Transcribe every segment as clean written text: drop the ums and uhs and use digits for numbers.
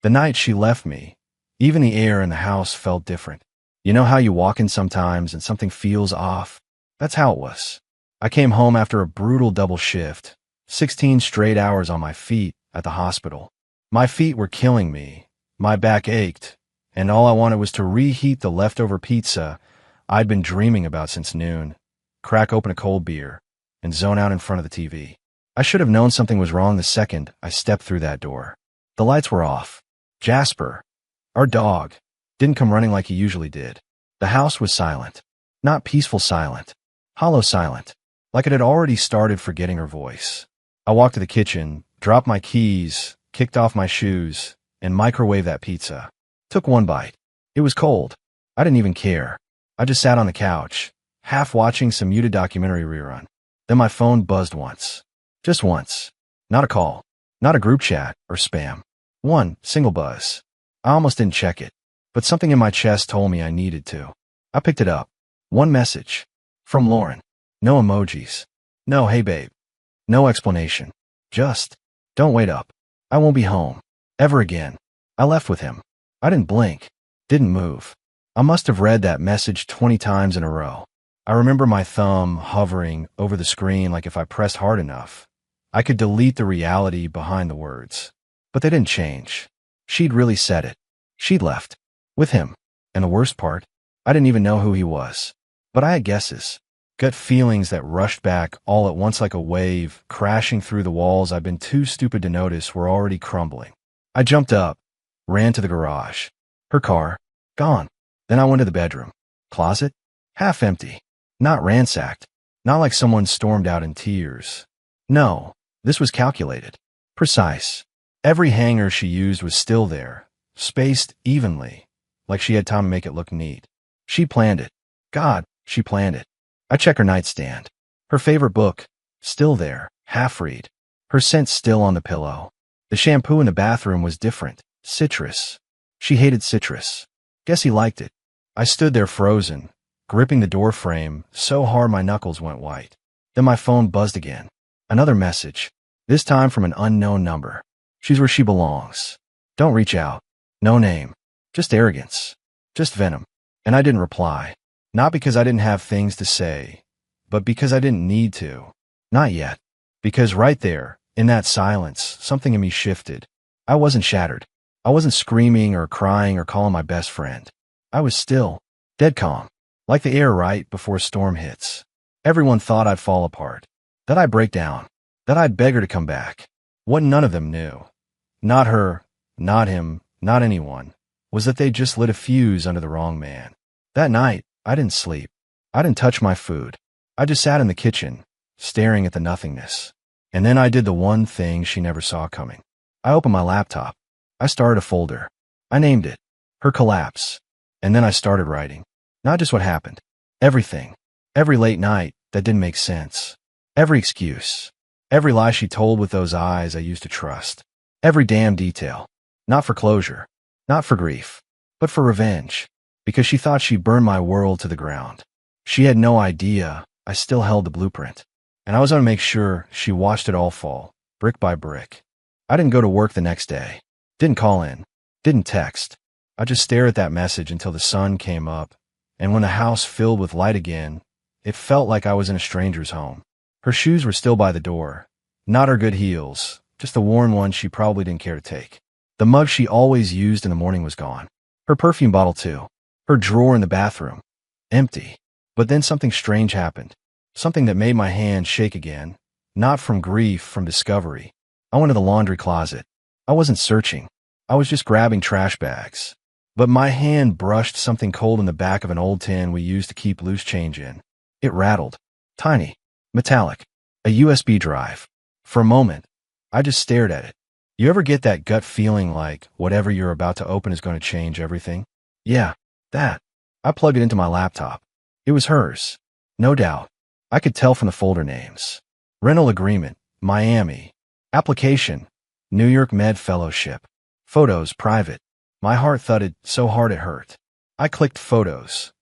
The night she left me, even the air in the house felt different. You know how you walk in sometimes and something feels off? That's how it was. I came home after a brutal double shift, 16 straight hours on my feet at the hospital. My feet were killing me, my back ached, and all I wanted was to reheat the leftover pizza I'd been dreaming about since noon, crack open a cold beer, and zone out in front of the TV. I should have known something was wrong the second I stepped through that door. The lights were off. Jasper, our dog, didn't come running like he usually did. The house was silent. Not peaceful silent. Hollow silent. Like it had already started forgetting her voice. I walked to the kitchen, dropped my keys, kicked off my shoes, and microwaved that pizza. Took one bite. It was cold. I didn't even care. I just sat on the couch, half watching some muted documentary rerun. Then my phone buzzed once. Just once. Not a call. Not a group chat or spam. One single buzz. I almost didn't check it, but something in my chest told me I needed to. I picked it up. One message. From Lauren. No emojis. No hey babe. No explanation. Just, don't wait up. I won't be home. Ever again. I left with him. I didn't blink. Didn't move. I must have read that message 20 times in a row. I remember my thumb hovering over the screen like if I pressed hard enough, I could delete the reality behind the words. But they didn't change. She'd really said it. She'd left. With him. And the worst part, I didn't even know who he was. But I had guesses. Gut feelings that rushed back all at once like a wave, crashing through the walls I'd been too stupid to notice were already crumbling. I jumped up, ran to the garage. Her car, gone. Then I went to the bedroom. Closet, half empty. Not ransacked. Not like someone stormed out in tears. No, this was calculated. Precise. Every hanger she used was still there, spaced evenly, like she had time to make it look neat. She planned it. God, she planned it. I check her nightstand. Her favorite book, still there, half-read. Her scent still on the pillow. The shampoo in the bathroom was different, citrus. She hated citrus. Guess he liked it. I stood there frozen, gripping the door frame so hard my knuckles went white. Then my phone buzzed again. Another message, this time from an unknown number. She's where she belongs. Don't reach out. No name. Just arrogance. Just venom. And I didn't reply. Not because I didn't have things to say, but because I didn't need to. Not yet. Because right there, in that silence, something in me shifted. I wasn't shattered. I wasn't screaming or crying or calling my best friend. I was still, dead calm. Like the air right before a storm hits. Everyone thought I'd fall apart. That I'd break down. That I'd beg her to come back. What none of them knew, not her, not him, not anyone, was that they just lit a fuse under the wrong man. That night, I didn't sleep. I didn't touch my food. I just sat in the kitchen, staring at the nothingness. And then I did the one thing she never saw coming. I opened my laptop. I started a folder. I named it, Her Collapse. And then I started writing. Not just what happened. Everything. Every late night that didn't make sense. Every excuse. Every lie she told with those eyes I used to trust. Every damn detail. Not for closure. Not for grief. But for revenge. Because she thought she burned my world to the ground. She had no idea I still held the blueprint. And I was going to make sure she watched it all fall, brick by brick. I didn't go to work the next day. Didn't call in. Didn't text. I just stared at that message until the sun came up. And when the house filled with light again, it felt like I was in a stranger's home. Her shoes were still by the door. Not her good heels, just the worn ones she probably didn't care to take. The mug she always used in the morning was gone. Her perfume bottle too. Her drawer in the bathroom. Empty. But then something strange happened. Something that made my hand shake again. Not from grief, from discovery. I went to the laundry closet. I wasn't searching. I was just grabbing trash bags. But my hand brushed something cold in the back of an old tin we used to keep loose change in. It rattled. Tiny. Metallic. A USB drive. For a moment, I just stared at it. You ever get that gut feeling like whatever you're about to open is going to change everything? Yeah, that. I plugged it into my laptop. It was hers. No doubt. I could tell from the folder names. Rental agreement, Miami. Application, New York Med Fellowship. Photos, private. My heart thudded so hard it hurt. I clicked photos.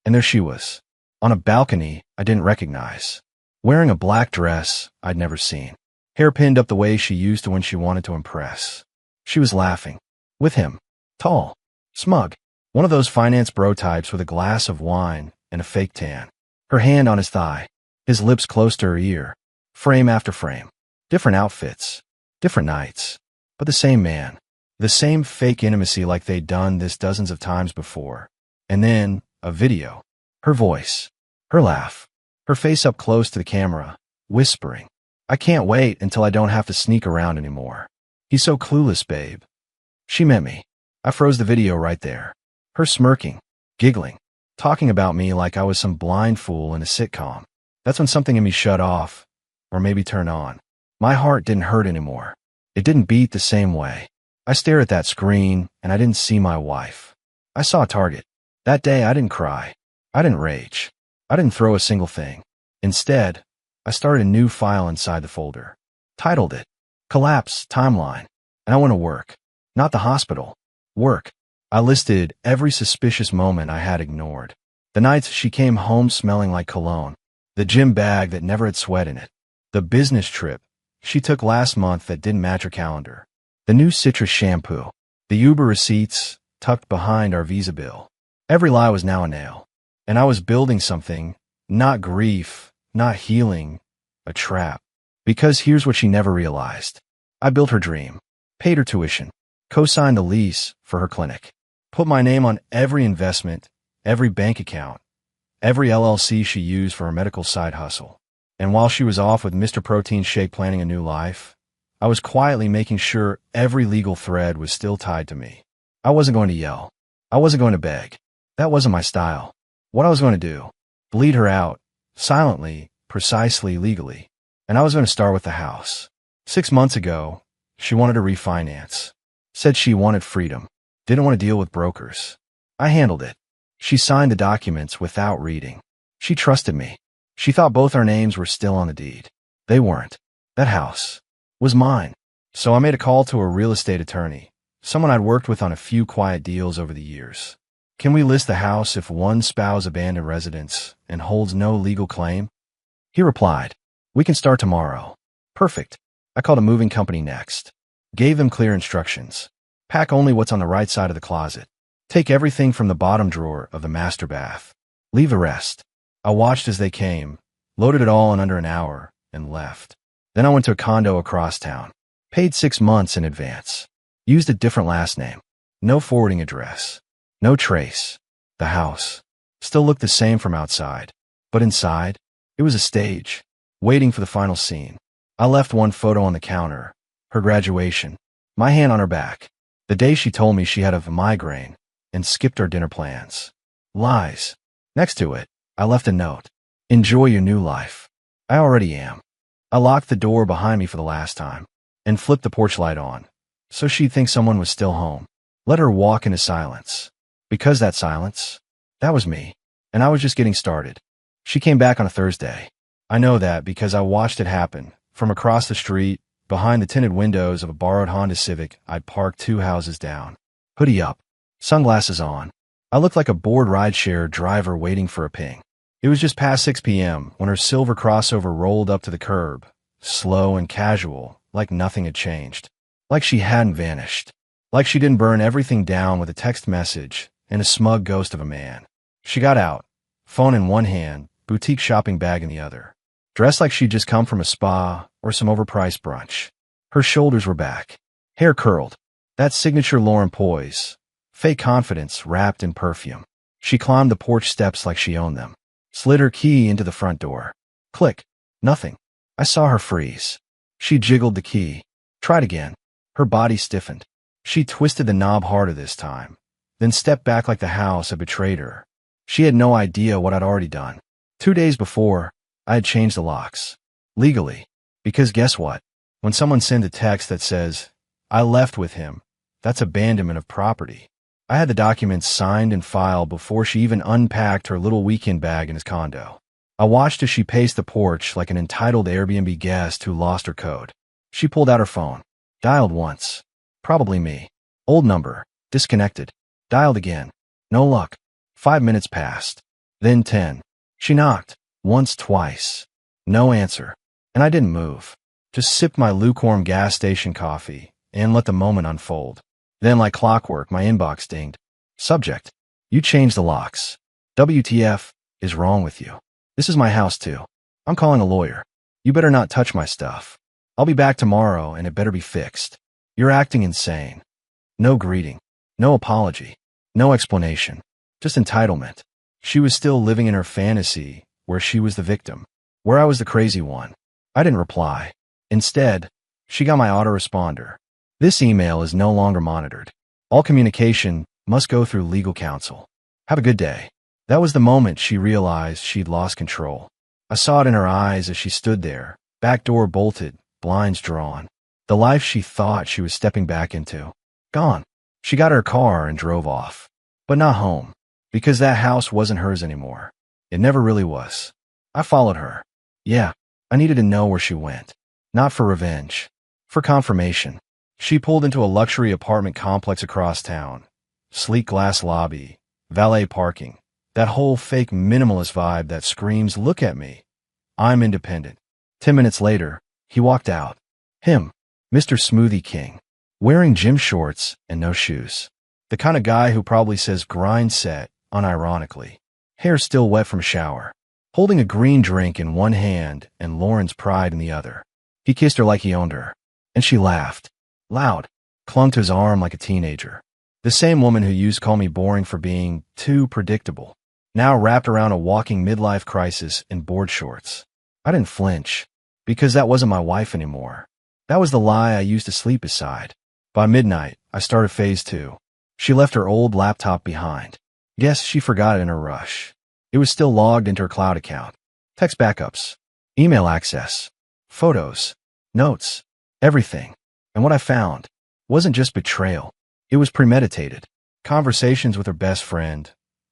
And there she was. On a balcony I didn't recognize. Wearing a black dress I'd never seen. Hair pinned up the way she used to when she wanted to impress. She was laughing. With him. Tall. Smug. One of those finance bro types with a glass of wine and a fake tan. Her hand on his thigh. His lips close to her ear. Frame after frame. Different outfits. Different nights. But the same man. The same fake intimacy like they'd done this dozens of times before. And then, a video. Her voice. Her laugh. Her face up close to the camera. Whispering. I can't wait until I don't have to sneak around anymore. He's so clueless, babe. She met me. I froze the video right there. Her smirking. Giggling. Talking about me like I was some blind fool in a sitcom. That's when something in me shut off. Or maybe turned on. My heart didn't hurt anymore. It didn't beat the same way. I stared at that screen, and I didn't see my wife. I saw a target. That day, I didn't cry. I didn't rage. I didn't throw a single thing. Instead, I started a new file inside the folder. Titled it, Collapse Timeline. And I went to work. Not the hospital. Work. I listed every suspicious moment I had ignored. The nights she came home smelling like cologne. The gym bag that never had sweat in it. The business trip she took last month that didn't match her calendar. The new citrus shampoo. The Uber receipts tucked behind our Visa bill. Every lie was now a nail. And I was building something, not grief, not healing, a trap. Because here's what she never realized. I built her dream, paid her tuition, co-signed the lease for her clinic, put my name on every investment, every bank account, every LLC she used for her medical side hustle. And while she was off with Mr. Protein Shake planning a new life, I was quietly making sure every legal thread was still tied to me. I wasn't going to yell. I wasn't going to beg. That wasn't my style. What I was going to do, bleed her out, silently, precisely, legally. And I was going to start with the house. 6 months ago, she wanted to refinance. Said she wanted freedom. Didn't want to deal with brokers. I handled it. She signed the documents without reading. She trusted me. She thought both our names were still on the deed. They weren't. That house was mine. So I made a call to a real estate attorney, someone I'd worked with on a few quiet deals over the years. Can we list the house if one spouse abandoned residence and holds no legal claim? He replied, we can start tomorrow. Perfect. I called a moving company next. Gave them clear instructions. Pack only what's on the right side of the closet. Take everything from the bottom drawer of the master bath. Leave the rest. I watched as they came, loaded it all in under an hour, and left. Then I went to a condo across town. Paid 6 months in advance. Used a different last name. No forwarding address. No trace. The house still looked the same from outside. But inside, it was a stage, waiting for the final scene. I left one photo on the counter. Her graduation. My hand on her back. The day she told me she had a migraine and skipped our dinner plans. Lies. Next to it, I left a note. Enjoy your new life. I already am. I locked the door behind me for the last time and flipped the porch light on so she'd think someone was still home. Let her walk into silence. Because that silence, that was me, and I was just getting started. She came back on a Thursday. I know that because I watched it happen from across the street, behind the tinted windows of a borrowed Honda Civic I'd parked 2 houses down. Hoodie up, sunglasses on. I looked like a bored rideshare driver waiting for a ping. It was just past 6 p.m. when her silver crossover rolled up to the curb, slow and casual, like nothing had changed. Like she hadn't vanished. Like she didn't burn everything down with a text message and a smug ghost of a man. She got out, phone in one hand, boutique shopping bag in the other. Dressed like she'd just come from a spa or some overpriced brunch. Her shoulders were back. Hair curled. That signature Lauren poise. Fake confidence wrapped in perfume. She climbed the porch steps like she owned them. Slid her key into the front door. Click. Nothing. I saw her freeze. She jiggled the key. Tried again. Her body stiffened. She twisted the knob harder this time, then stepped back like the house had betrayed her. She had no idea what I'd already done. 2 days before, I had changed the locks. Legally. Because guess what? When someone sends a text that says, I left with him, that's abandonment of property. I had the documents signed and filed before she even unpacked her little weekend bag in his condo. I watched as she paced the porch like an entitled Airbnb guest who lost her code. She pulled out her phone. Dialed once. Probably me. Old number. Disconnected. Dialed again. No luck. 5 minutes passed. Then 10. She knocked. Once, twice. No answer. And I didn't move. Just sipped my lukewarm gas station coffee and let the moment unfold. Then, like clockwork, my inbox dinged. Subject: you changed the locks. WTF is wrong with you? This is my house too. I'm calling a lawyer. You better not touch my stuff. I'll be back tomorrow and it better be fixed. You're acting insane. No greeting. No apology. No explanation. Just entitlement. She was still living in her fantasy, where she was the victim, where I was the crazy one. I didn't reply. Instead, she got my autoresponder. This email is no longer monitored. All communication must go through legal counsel. Have a good day. That was the moment she realized she'd lost control. I saw it in her eyes as she stood there, back door bolted, blinds drawn. The life she thought she was stepping back into. Gone. She got her car and drove off. But not home. Because that house wasn't hers anymore. It never really was. I followed her. Yeah, I needed to know where she went. Not for revenge. For confirmation. She pulled into a luxury apartment complex across town. Sleek glass lobby. Valet parking. That whole fake minimalist vibe that screams, look at me. I'm independent. 10 minutes later, he walked out. Him. Mr. Smoothie King. Wearing gym shorts and no shoes. The kind of guy who probably says grind set, unironically. Hair still wet from shower. Holding a green drink in one hand and Lauren's pride in the other. He kissed her like he owned her. And she laughed. Loud. Clung to his arm like a teenager. The same woman who used to call me boring for being too predictable. Now wrapped around a walking midlife crisis in board shorts. I didn't flinch. Because that wasn't my wife anymore. That was the lie I used to sleep beside. By midnight, I started phase 2. She left her old laptop behind. Guess she forgot it in her rush. It was still logged into her cloud account. Text backups. Email access. Photos. Notes. Everything. And what I found wasn't just betrayal. It was premeditated. Conversations with her best friend.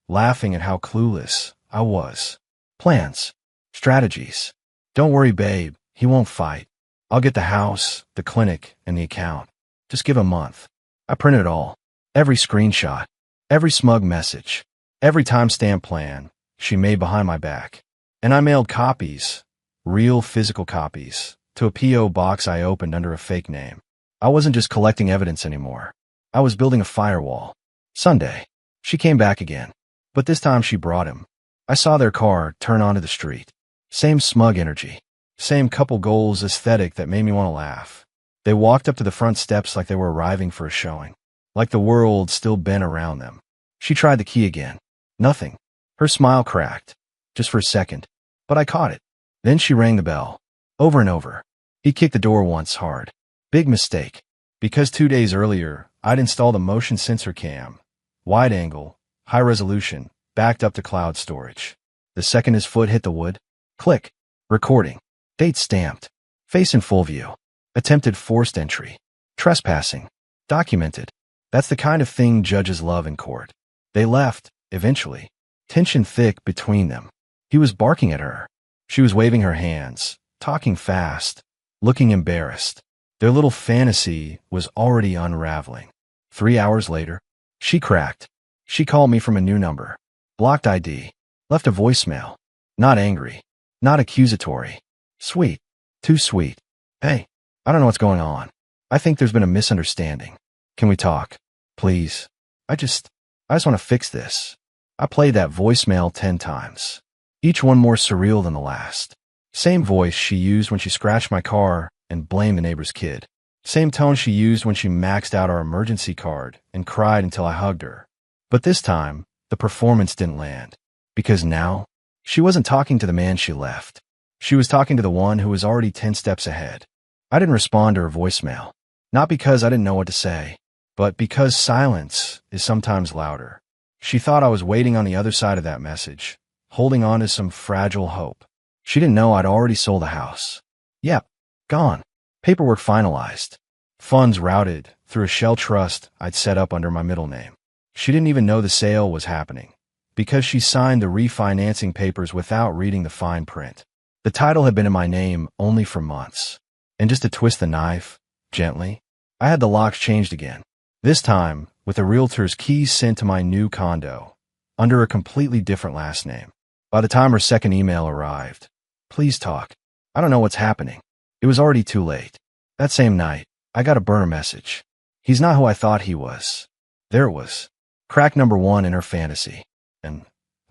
Laughing at how clueless I was. Plans. Strategies. Don't worry, babe. He won't fight. I'll get the house, the clinic, and the account. Just give a month. I printed it all. Every screenshot. Every smug message. Every timestamp plan she made behind my back. And I mailed copies, real physical copies, to a P.O. box I opened under a fake name. I wasn't just collecting evidence anymore. I was building a firewall. Sunday. She came back again. But this time she brought him. I saw their car turn onto the street. Same smug energy. Same couple goals aesthetic that made me want to laugh. They walked up to the front steps like they were arriving for a showing. Like the world still bent around them. She tried the key again. Nothing. Her smile cracked. Just for a second. But I caught it. Then she rang the bell. Over and over. He kicked the door once hard. Big mistake. Because 2 days earlier, I'd installed a motion sensor cam. Wide angle, high resolution, backed up to cloud storage. The second his foot hit the wood. Click. Recording. Date stamped. Face in full view. Attempted forced entry. Trespassing. Documented. That's the kind of thing judges love in court. They left, eventually. Tension thick between them. He was barking at her. She was waving her hands, talking fast, looking embarrassed. Their little fantasy was already unraveling. 3 hours later, she cracked. She called me from a new number. Blocked ID. Left a voicemail. Not angry. Not accusatory. Sweet. Too sweet. Hey, I don't know what's going on. I think there's been a misunderstanding. Can we talk? Please. I just want to fix this. I played that voicemail 10 times. Each one more surreal than the last. Same voice she used when she scratched my car and blamed the neighbor's kid. Same tone she used when she maxed out our emergency card and cried until I hugged her. But this time, the performance didn't land. Because now, she wasn't talking to the man she left. She was talking to the one who was already 10 steps ahead. I didn't respond to her voicemail. Not because I didn't know what to say, but because silence is sometimes louder. She thought I was waiting on the other side of that message, holding on to some fragile hope. She didn't know I'd already sold the house. Yep, gone. Paperwork finalized. Funds routed through a shell trust I'd set up under my middle name. She didn't even know the sale was happening, because she signed the refinancing papers without reading the fine print. The title had been in my name only for months. And just to twist the knife, gently, I had the locks changed again. This time, with the realtor's keys sent to my new condo, under a completely different last name. By the time her second email arrived, please talk. I don't know what's happening. It was already too late. That same night, I got a burner message. He's not who I thought he was. There it was. Crack number one in her fantasy. And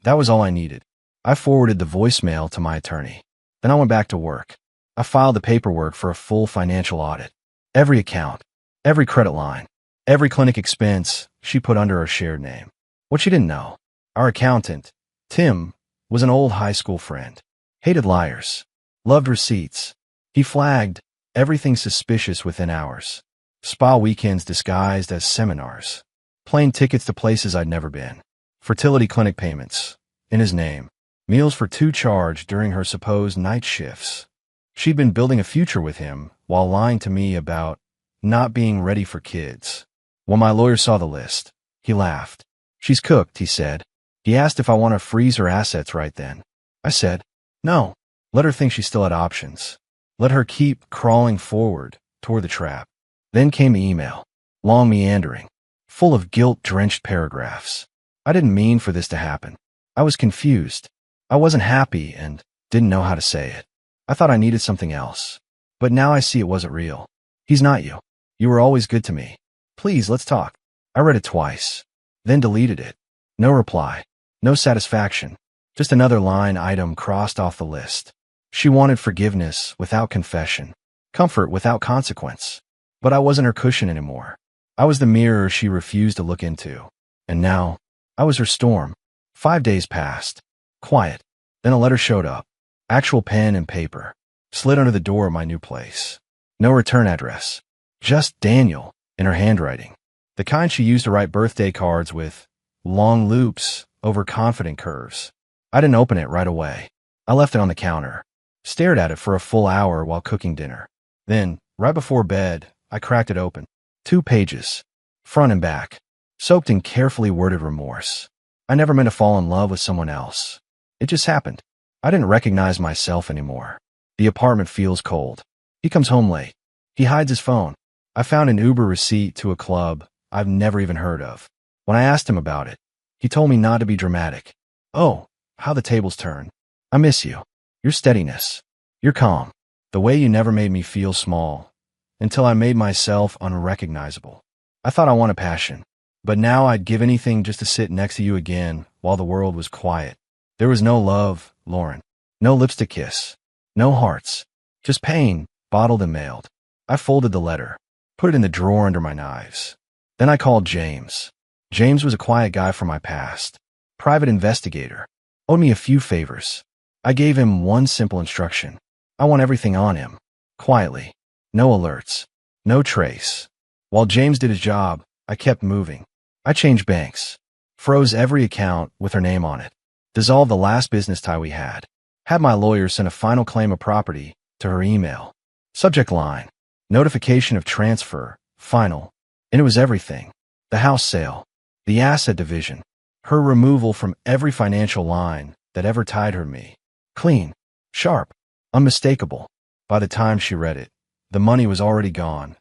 that was all I needed. I forwarded the voicemail to my attorney. Then I went back to work. I filed the paperwork for a full financial audit. Every account, every credit line, every clinic expense she put under her shared name. What she didn't know, our accountant, Tim, was an old high school friend. Hated liars. Loved receipts. He flagged everything suspicious within hours. Spa weekends disguised as seminars. Plane tickets to places I'd never been. Fertility clinic payments. In his name. Meals for two charged during her supposed night shifts. She'd been building a future with him while lying to me about not being ready for kids. When my lawyer saw the list, he laughed. She's cooked, he said. He asked if I want to freeze her assets right then. I said, no. Let her think she still had options. Let her keep crawling forward toward the trap. Then came the email. Long, meandering, full of guilt-drenched paragraphs. I didn't mean for this to happen. I was confused. I wasn't happy and didn't know how to say it. I thought I needed something else. But now I see it wasn't real. He's not you. You were always good to me. Please, let's talk. I read it twice. Then deleted it. No reply. No satisfaction. Just another line item crossed off the list. She wanted forgiveness without confession. Comfort without consequence. But I wasn't her cushion anymore. I was the mirror she refused to look into. And now, I was her storm. 5 days passed. Quiet. Then a letter showed up. Actual pen and paper. Slid under the door of my new place. No return address. Just Daniel in her handwriting. The kind she used to write birthday cards with long loops over confident curves. I didn't open it right away. I left it on the counter. Stared at it for a full hour while cooking dinner. Then, right before bed, I cracked it open. 2 pages. Front and back. Soaked in carefully worded remorse. I never meant to fall in love with someone else. It just happened. I didn't recognize myself anymore. The apartment feels cold. He comes home late. He hides his phone. I found an Uber receipt to a club I've never even heard of. When I asked him about it, he told me not to be dramatic. Oh, how the tables turn. I miss you. Your steadiness. Your calm. The way you never made me feel small. Until I made myself unrecognizable. I thought I wanted passion. But now I'd give anything just to sit next to you again while the world was quiet. There was no love, Lauren. No lipstick kiss. No hearts. Just pain, bottled and mailed. I folded the letter. Put it in the drawer under my knives. Then I called James. James was a quiet guy from my past. Private investigator. Owed me a few favors. I gave him one simple instruction. I want everything on him. Quietly. No alerts. No trace. While James did his job, I kept moving. I changed banks. Froze every account with her name on it. Dissolved the last business tie we had. Had my lawyer send a final claim of property to her email. Subject line. Notification of transfer. Final. And it was everything. The house sale. The asset division. Her removal from every financial line that ever tied her to me. Clean. Sharp. Unmistakable. By the time she read it, the money was already gone.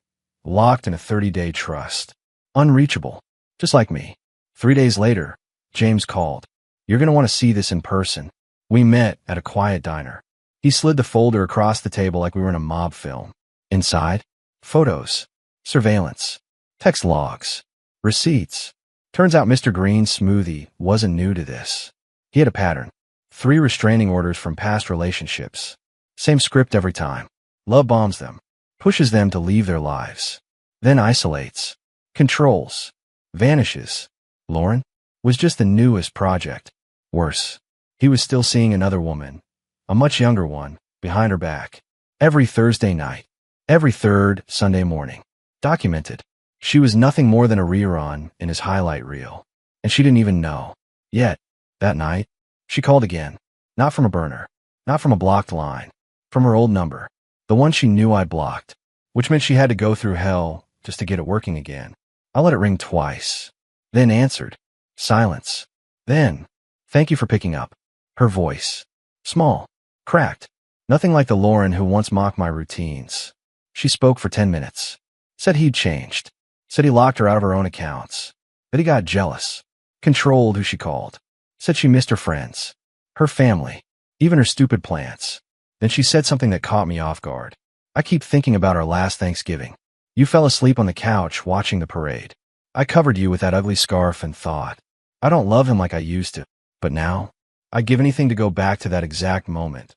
Locked in a 30-day trust. Unreachable. Just like me. 3 days later, James called. You're going to want to see this in person. We met at a quiet diner. He slid the folder across the table like we were in a mob film. Inside, photos, surveillance, text logs, receipts. Turns out Mr. Green's smoothie wasn't new to this. He had a pattern. 3 restraining orders from past relationships. Same script every time. Love bombs them. Pushes them to leave their lives. Then isolates. Controls. Vanishes. Lauren was just the newest project. Worse. He was still seeing another woman. A much younger one. Behind her back. Every Thursday night. Every third Sunday morning. Documented. She was nothing more than a rerun in his highlight reel. And she didn't even know. Yet, that night, she called again. Not from a burner. Not from a blocked line. From her old number. The one she knew I'd blocked. Which meant she had to go through hell just to get it working again. I let it ring twice. Then answered. Silence. Then, thank you for picking up. Her voice. Small. Cracked. Nothing like the Lauren who once mocked my routines. She spoke for 10 minutes. Said he'd changed. Said he locked her out of her own accounts. That he got jealous. Controlled who she called. Said she missed her friends. Her family. Even her stupid plans. Then she said something that caught me off guard. I keep thinking about our last Thanksgiving. You fell asleep on the couch watching the parade. I covered you with that ugly scarf and thought, I don't love him like I used to, but now, I'd give anything to go back to that exact moment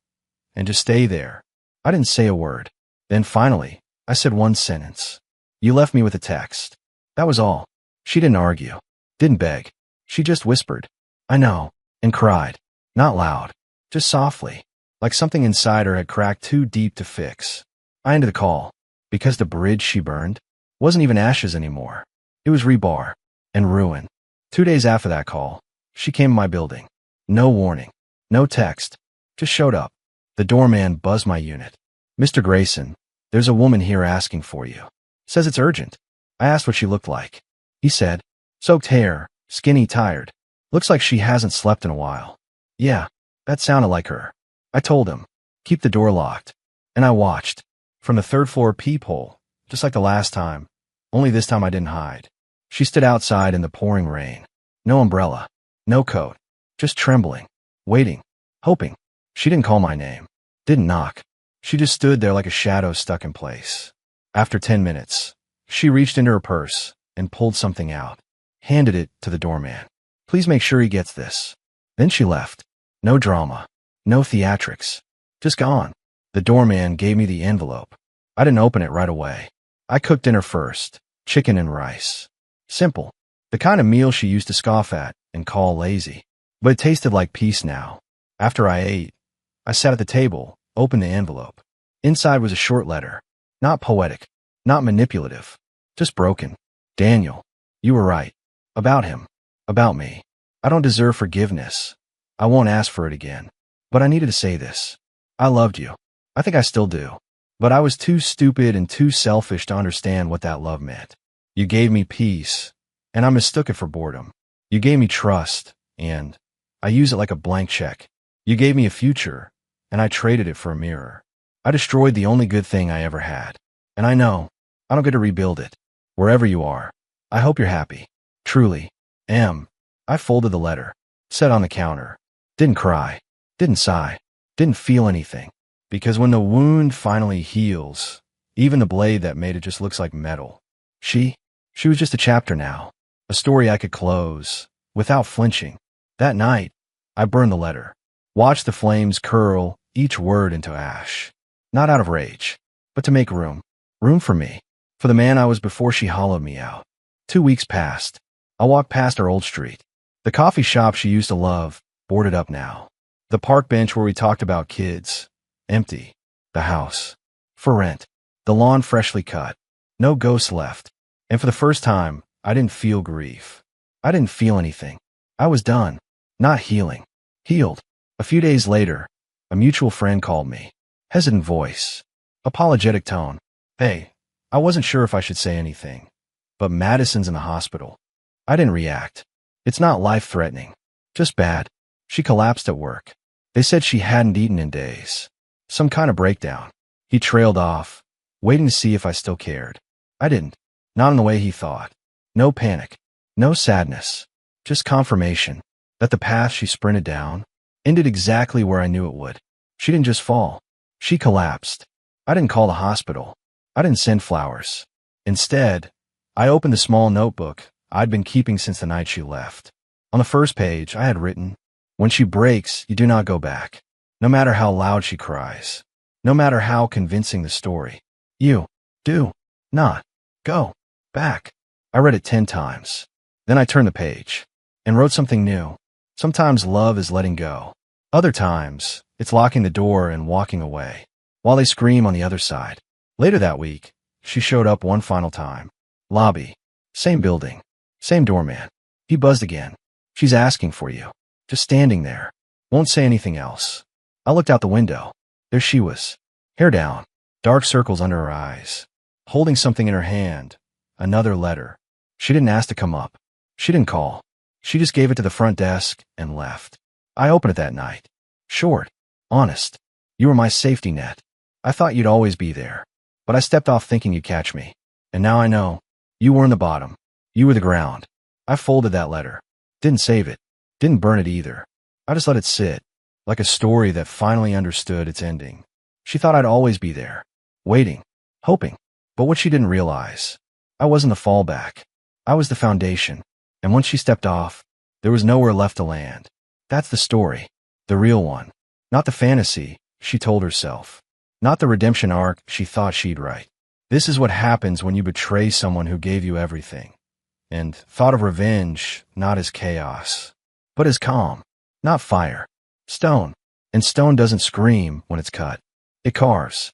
and just stay there. I didn't say a word. Then finally, I said one sentence. You left me with a text. That was all. She didn't argue, didn't beg. She just whispered, I know, and cried. Not loud, just softly, like something inside her had cracked too deep to fix. I ended the call, because the bridge she burned wasn't even ashes anymore. It was rebar and ruin. 2 days after that call, she came to my building. No warning, no text, just showed up. The doorman buzzed my unit. Mr. Grayson, there's a woman here asking for you. Says it's urgent. I asked what she looked like. He said, soaked hair, skinny, tired. Looks like she hasn't slept in a while. Yeah, that sounded like her. I told him, keep the door locked. And I watched, from the third-floor peephole, just like the last time, only this time I didn't hide. She stood outside in the pouring rain. No umbrella, no coat, just trembling, waiting, hoping. She didn't call my name, didn't knock. She just stood there like a shadow stuck in place. After 10 minutes, she reached into her purse and pulled something out, handed it to the doorman. Please make sure he gets this. Then she left. No drama, no theatrics, just gone. The doorman gave me the envelope. I didn't open it right away. I cooked dinner first, chicken and rice. Simple, the kind of meal she used to scoff at and call lazy. But it tasted like peace now. After I ate, I sat at the table, opened the envelope. Inside was a short letter. Not poetic, not manipulative, just broken. Daniel, you were right. About him. About me. I don't deserve forgiveness. I won't ask for it again. But I needed to say this. I loved you. I think I still do. But I was too stupid and too selfish to understand what that love meant. You gave me peace, and I mistook it for boredom. You gave me trust, and I use it like a blank check. You gave me a future, and I traded it for a mirror. I destroyed the only good thing I ever had. And I know, I don't get to rebuild it. Wherever you are, I hope you're happy. Truly, M. I folded the letter, set on the counter. Didn't cry, didn't sigh, didn't feel anything. Because when the wound finally heals, even the blade that made it just looks like metal. She was just a chapter now, a story I could close, without flinching. That night, I burned the letter, watched the flames curl each word into ash. Not out of rage, but to make room. Room for me, for the man I was before she hollowed me out. 2 weeks passed. I walked past our old street. The coffee shop she used to love, boarded up now. The park bench where we talked about kids, empty. The house, for rent. The lawn freshly cut. No ghosts left. And for the first time, I didn't feel grief. I didn't feel anything. I was done. Not healing. Healed. A few days later, a mutual friend called me. Hesitant voice. Apologetic tone. Hey, I wasn't sure if I should say anything. But Madison's in the hospital. I didn't react. It's not life-threatening. Just bad. She collapsed at work. They said she hadn't eaten in days. Some kind of breakdown. He trailed off, waiting to see if I still cared. I didn't. Not in the way he thought. No panic. No sadness. Just confirmation that the path she sprinted down ended exactly where I knew it would. She didn't just fall. She collapsed. I didn't call the hospital. I didn't send flowers. Instead, I opened the small notebook I'd been keeping since the night she left. On the first page, I had written, when she breaks, you do not go back. No matter how loud she cries. No matter how convincing the story. You do not go back. I read it 10 times. Then I turned the page and wrote something new. Sometimes love is letting go. Other times, it's locking the door and walking away, while they scream on the other side. Later that week, she showed up one final time. Lobby. Same building. Same doorman. He buzzed again. She's asking for you. Just standing there. Won't say anything else. I looked out the window. There she was. Hair down. Dark circles under her eyes. Holding something in her hand. Another letter. She didn't ask to come up. She didn't call. She just gave it to the front desk and left. I opened it that night. Short. Honest. You were my safety net. I thought you'd always be there. But I stepped off thinking you'd catch me. And now I know. You were in the bottom. You were the ground. I folded that letter. Didn't save it. Didn't burn it either. I just let it sit. Like a story that finally understood its ending. She thought I'd always be there. Waiting. Hoping. But what she didn't realize, I wasn't the fallback. I was the foundation. And once she stepped off, there was nowhere left to land. That's the story. The real one. Not the fantasy, she told herself. Not the redemption arc she thought she'd write. This is what happens when you betray someone who gave you everything. And thought of revenge not as chaos, but as calm, not fire. Stone. And stone doesn't scream when it's cut. It carves.